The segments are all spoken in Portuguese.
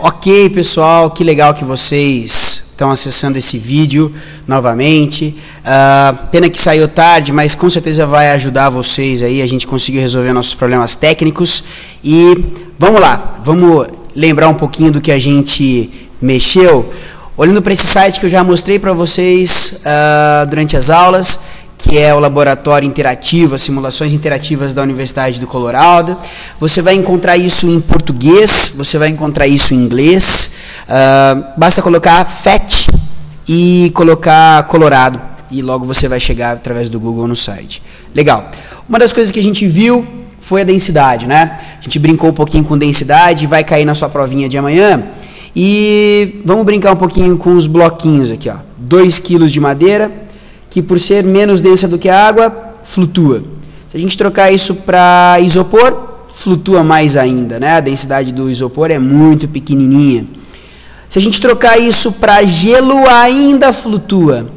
Ok, pessoal, que legal que vocês estão acessando esse vídeo novamente. Pena que saiu tarde, mas com certeza vai ajudar vocês aí. A gente conseguiu resolver nossos problemas técnicos. E vamos lá, vamos lembrar um pouquinho do que a gente mexeu. Olhando para esse site que eu já mostrei para vocês durante as aulas, que é o laboratório interativo, as simulações interativas da Universidade do Colorado. Você vai encontrar isso em português, você vai encontrar isso em inglês. Basta colocar FET e colocar Colorado, e logo você vai chegar através do Google no site. Legal. Uma das coisas que a gente viu foi a densidade, né? A gente brincou um pouquinho com densidade, vai cair na sua provinha de amanhã. E vamos brincar um pouquinho com os bloquinhos aqui, ó. 2 kg de madeira, que por ser menos densa do que a água, flutua. Se a gente trocar isso para isopor, flutua mais ainda, né? A densidade do isopor é muito pequenininha. Se a gente trocar isso para gelo, ainda flutua.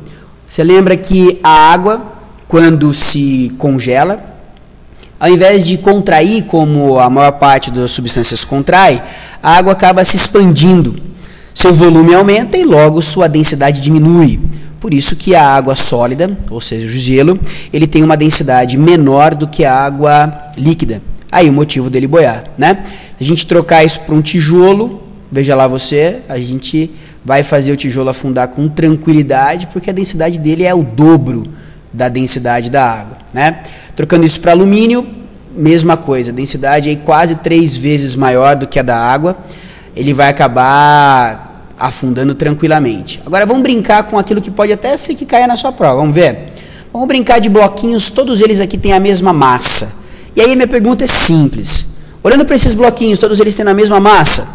Você lembra que a água, quando se congela, ao invés de contrair, como a maior parte das substâncias contrai, a água acaba se expandindo. Seu volume aumenta e logo sua densidade diminui. Por isso que a água sólida, ou seja, o gelo, ele tem uma densidade menor do que a água líquida. Aí o motivo dele boiar, né? Se a gente trocar isso para um tijolo, veja lá você, a gente vai fazer o tijolo afundar com tranquilidade, porque a densidade dele é o dobro da densidade da água, né? Trocando isso para alumínio, mesma coisa, a densidade é quase 3 vezes maior do que a da água, ele vai acabar afundando tranquilamente. Agora vamos brincar com aquilo que pode até ser que caia na sua prova, vamos ver? Vamos brincar de bloquinhos, todos eles aqui têm a mesma massa. E aí minha pergunta é simples. Olhando para esses bloquinhos, todos eles têm a mesma massa.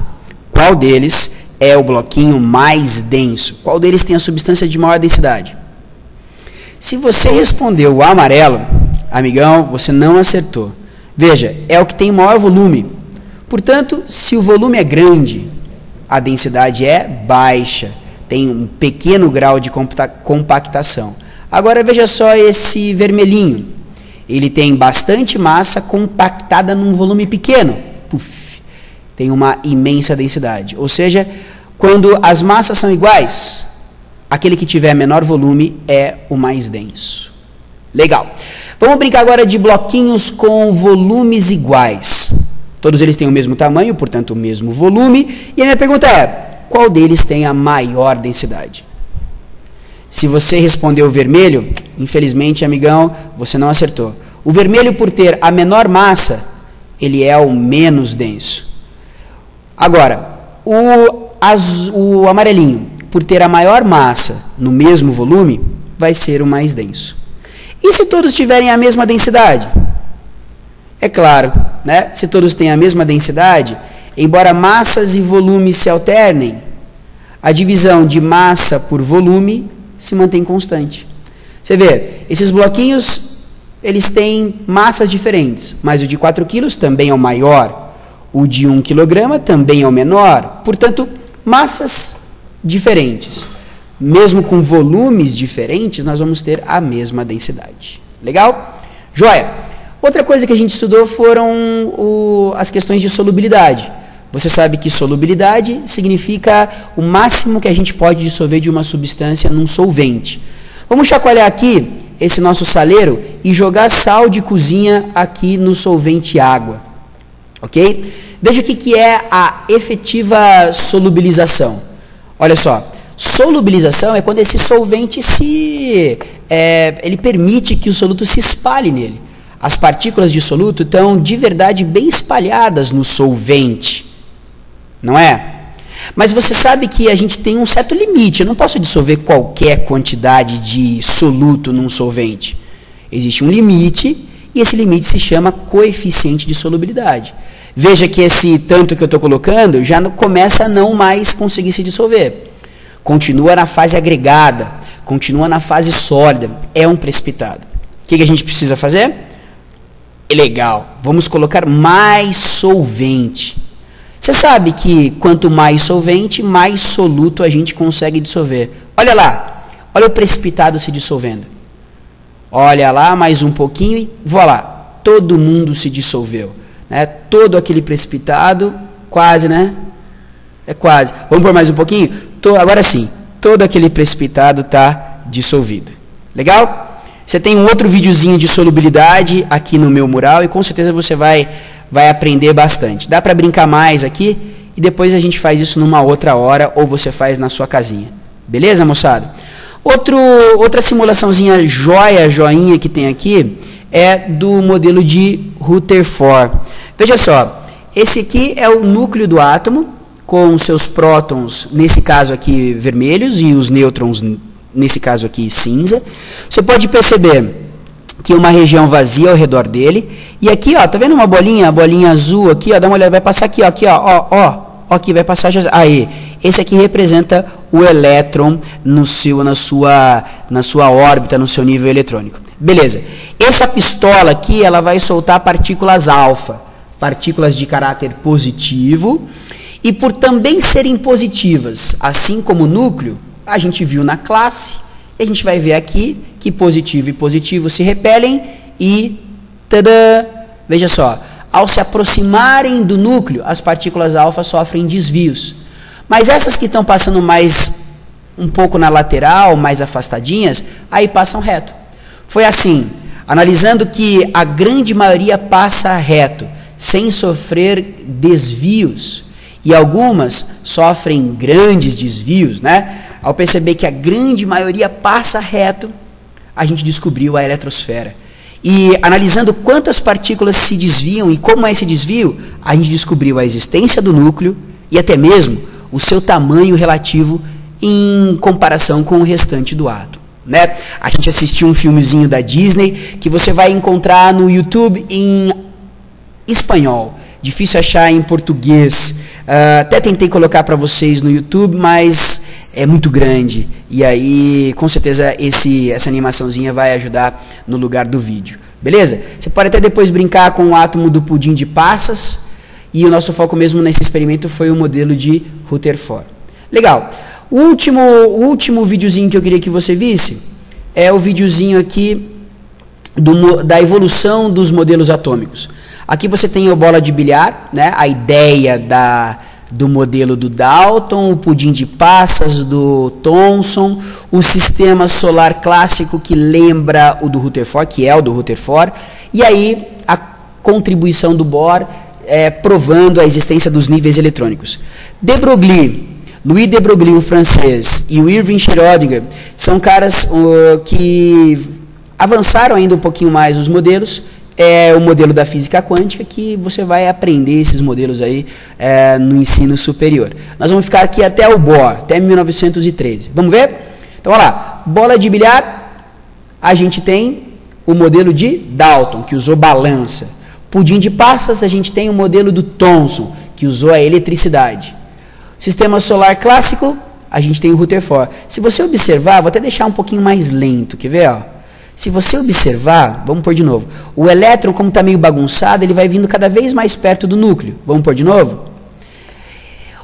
Qual deles é o bloquinho mais denso? Qual deles tem a substância de maior densidade? Se você respondeu o amarelo, amigão, você não acertou. Veja, é o que tem maior volume. Portanto, se o volume é grande, a densidade é baixa, tem um pequeno grau de compactação. Agora veja só esse vermelhinho. Ele tem bastante massa compactada num volume pequeno. Puf, tem uma imensa densidade. Ou seja, quando as massas são iguais, aquele que tiver menor volume é o mais denso. Legal. Vamos brincar agora de bloquinhos com volumes iguais. Todos eles têm o mesmo tamanho, portanto o mesmo volume. E a minha pergunta é, qual deles tem a maior densidade? Se você respondeu o vermelho, infelizmente, amigão, você não acertou. O vermelho, por ter a menor massa, ele é o menos denso. Agora, o amarelinho, por ter a maior massa no mesmo volume, vai ser o mais denso. E se todos tiverem a mesma densidade? É claro, né? Se todos têm a mesma densidade, embora massas e volumes se alternem, a divisão de massa por volume se mantém constante. Você vê, esses bloquinhos, eles têm massas diferentes, mas o de 4 kg também é o maior, o de 1 kg também é o menor, portanto, massas diferentes. Mesmo com volumes diferentes, nós vamos ter a mesma densidade. Legal? Joia! Outra coisa que a gente estudou foram as questões de solubilidade. Você sabe que solubilidade significa o máximo que a gente pode dissolver de uma substância num solvente. Vamos chacoalhar aqui esse nosso saleiro e jogar sal de cozinha aqui no solvente água. Ok? Veja o que é a efetiva solubilização. Olha só, solubilização é quando esse solvente ele permite que o soluto se espalhe nele. As partículas de soluto estão de verdade bem espalhadas no solvente, não é? Mas você sabe que a gente tem um certo limite. Eu não posso dissolver qualquer quantidade de soluto num solvente. Existe um limite e esse limite se chama coeficiente de solubilidade. Veja que esse tanto que eu estou colocando já começa a não mais conseguir se dissolver. Continua na fase agregada, continua na fase sólida, é um precipitado. O que a gente precisa fazer? Legal, vamos colocar mais solvente. Você sabe que quanto mais solvente, mais soluto a gente consegue dissolver. Olha lá, olha o precipitado se dissolvendo. Olha lá, mais um pouquinho e voilá, todo mundo se dissolveu. Né? Todo aquele precipitado, quase, né? quase. Vamos por mais um pouquinho? Agora sim, todo aquele precipitado está dissolvido. Legal? Você tem um outro videozinho de solubilidade aqui no meu mural e com certeza você vai aprender bastante. Dá para brincar mais aqui e depois a gente faz isso numa outra hora ou você faz na sua casinha. Beleza, moçada? Outra simulaçãozinha joinha que tem aqui é do modelo de Rutherford. Veja só, esse aqui é o núcleo do átomo, com seus prótons, nesse caso aqui, vermelhos, e os nêutrons, nesse caso aqui, cinza. Você pode perceber que uma região vazia ao redor dele. E aqui, ó, tá vendo uma bolinha azul aqui, ó, dá uma olhada, vai passar aqui, ó, aqui vai passar, aí, esse aqui representa o elétron na sua órbita, no seu nível eletrônico. Beleza. Essa pistola aqui, ela vai soltar partículas alfa, partículas de caráter positivo, e por também serem positivas, assim como o núcleo, a gente viu na classe, e a gente vai ver aqui que positivo e positivo se repelem e, tadã, veja só, ao se aproximarem do núcleo, as partículas alfa sofrem desvios. Mas essas que estão passando mais um pouco na lateral, mais afastadinhas, aí passam reto. Foi assim, analisando que a grande maioria passa reto, sem sofrer desvios, e algumas sofrem grandes desvios, né? Ao perceber que a grande maioria passa reto, a gente descobriu a eletrosfera. E analisando quantas partículas se desviam e como é esse desvio, a gente descobriu a existência do núcleo e até mesmo o seu tamanho relativo em comparação com o restante do átomo, né? A gente assistiu um filmezinho da Disney que você vai encontrar no YouTube em espanhol. Difícil achar em português. Até tentei colocar para vocês no YouTube, mas é muito grande. E aí, com certeza, essa animaçãozinha vai ajudar no lugar do vídeo. Beleza? Você pode até depois brincar com o átomo do pudim de passas. E o nosso foco mesmo nesse experimento foi o modelo de Rutherford. Legal. O último videozinho que eu queria que você visse é o videozinho aqui da evolução dos modelos atômicos. Aqui você tem a bola de bilhar, né? A ideia do modelo do Dalton, o pudim de passas do Thomson, o sistema solar clássico que lembra o do Rutherford, que é o do Rutherford, e aí a contribuição do Bohr provando a existência dos níveis eletrônicos. De Broglie, Louis de Broglie, um francês, e o Erwin Schrödinger são caras que avançaram ainda um pouquinho mais os modelos. É o modelo da física quântica, que você vai aprender esses modelos aí no ensino superior. Nós vamos ficar aqui até o Bohr, até 1913. Vamos ver? Então, olha lá. Bola de bilhar, a gente tem o modelo de Dalton, que usou balança. Pudim de passas, a gente tem o modelo do Thomson, que usou a eletricidade. Sistema solar clássico, a gente tem o Rutherford. Se você observar, vou até deixar um pouquinho mais lento, quer ver? Ó? Se você observar, vamos pôr de novo, o elétron, como está meio bagunçado, ele vai vindo cada vez mais perto do núcleo. Vamos pôr de novo?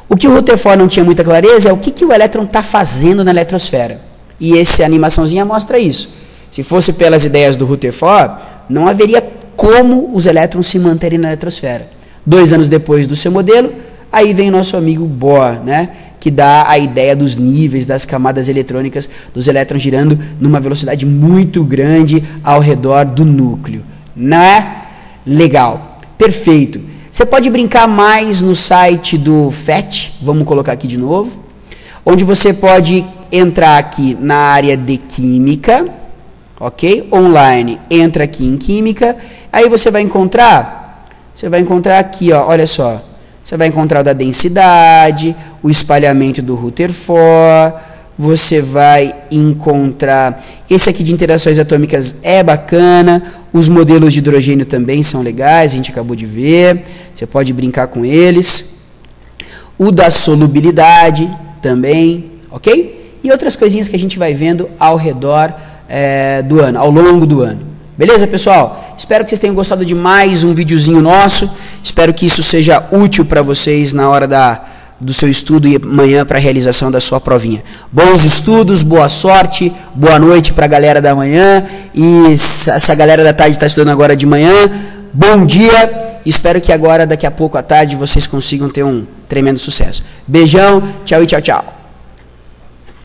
O que o Rutherford não tinha muita clareza é o que o elétron está fazendo na eletrosfera. E essa animaçãozinha mostra isso. Se fosse pelas ideias do Rutherford, não haveria como os elétrons se manterem na eletrosfera. 2 anos depois do seu modelo, aí vem nosso amigo Bohr, né? Que dá a ideia dos níveis, das camadas eletrônicas, dos elétrons girando numa velocidade muito grande ao redor do núcleo. Não é? Legal. Perfeito. Você pode brincar mais no site do FET, vamos colocar aqui de novo, onde você pode entrar aqui na área de Química, ok? Online, entra aqui em Química, aí você vai encontrar aqui, ó, olha só, você vai encontrar o da densidade, o espalhamento do Rutherford, você vai encontrar, esse aqui de interações atômicas é bacana, os modelos de hidrogênio também são legais, a gente acabou de ver, você pode brincar com eles, o da solubilidade também, ok? E outras coisinhas que a gente vai vendo ao redor do ano, ao longo do ano. Beleza, pessoal? Espero que vocês tenham gostado de mais um videozinho nosso. Espero que isso seja útil para vocês na hora do seu estudo e amanhã para a realização da sua provinha. Bons estudos, boa sorte, boa noite para a galera da manhã. E essa galera da tarde está estudando agora de manhã. Bom dia Espero que agora, daqui a pouco à tarde, vocês consigam ter um tremendo sucesso. Beijão, tchau e tchau, tchau.